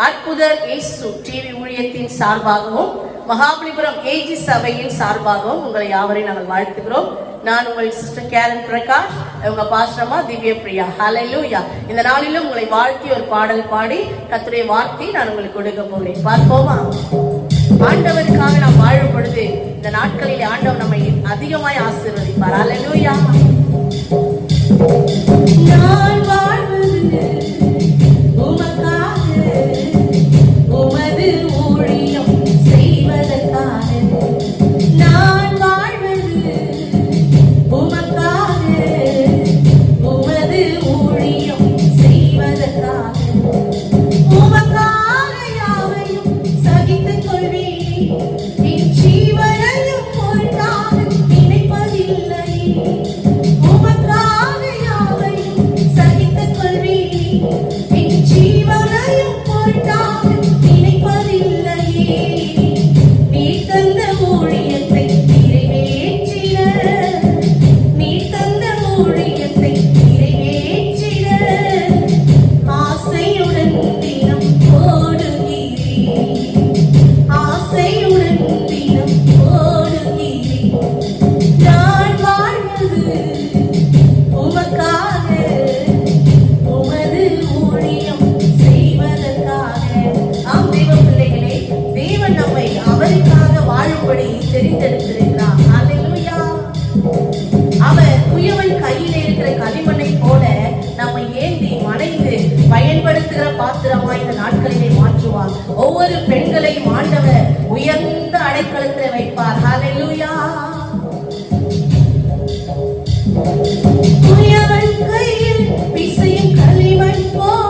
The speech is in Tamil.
அற்புதர் இயேசு டிவி ஊழியத்தின் சார்பாகவும் மகாபலிபுரம் ஏஜி சபையின் சார்பாகவும் உங்களை யாவரையும் நாங்கள் வாழ்த்துகிறோம். நான் உங்கள் சிஸ்டர் கேரன் பிரகாஷ், உங்க பாஸ்டரமா திவ்ய பிரியா. ஹல்லேலூயா. இந்த நாளிலும் உங்களை வாழ்த்தி ஒரு பாடல் பாடி கர்த்தருடைய வார்த்தை நான் உங்களுக்கு கொடுக்க போகிறேன். பார்ப்போமா? ஆண்டவருக்காக நாம் வாழும் பொழுது இந்த நாட்களில் ஆண்டவர் நம்மை அதிகமாய் ஆசீர்வதிப்பார். ஹல்லேலூயா. நான் வாழ்வது உமக்காக, உமது ஊழியம் செய்வதற்காக. நான் வாழ்வது உமக்காக, உமது ஊழியம் செய்வதற்காக. உமக்காக யாவையும் சகித்துக் கொள்வேன், என் ஜீவனையும் பொருட்டாக நினைப்பதில்லை. உமக்காக யாவையும் சகித்துக் கொள்வேன், என் ஜீவனையும் பொருட்டாக நினைப்பதில்லையே. நீ தந்த ஊழியத்தை நிறைவேற்றிட, நீ தந்த ஊழியத்தை நிறைவேற்றிட ஆசையுடன் தினம் ஓடுகிறேன், ஆசையுடன் தினம் ஓடுகிறேன். நான் வாழ்வது உமக்காக, உமது ஊழியம் செய்வதற்காக. ஆம் தேவ பிள்ளைகளே, தேவன் நம்மை அவருக்காக வாழும்படி தெரிந்தெடுத்திருக்கிறார். ஹல்லேலூயா. அவர் குயவன் கையிலே இருக்கிற களிமண்ணை போல நம்மை ஏந்தி மனைந்து பயன்படுத்துகிற பாத்திரமாய் இந்த நாட்களிலே மாற்றுவார். ஒவ்வொரு பெண்களையும் ஆண்டவர் உயர்ந்த அடைக்கலத்தில் வைப்பார். ஹல்லேலூயா. குயவன் கையில் பிசையும் களிமண் போல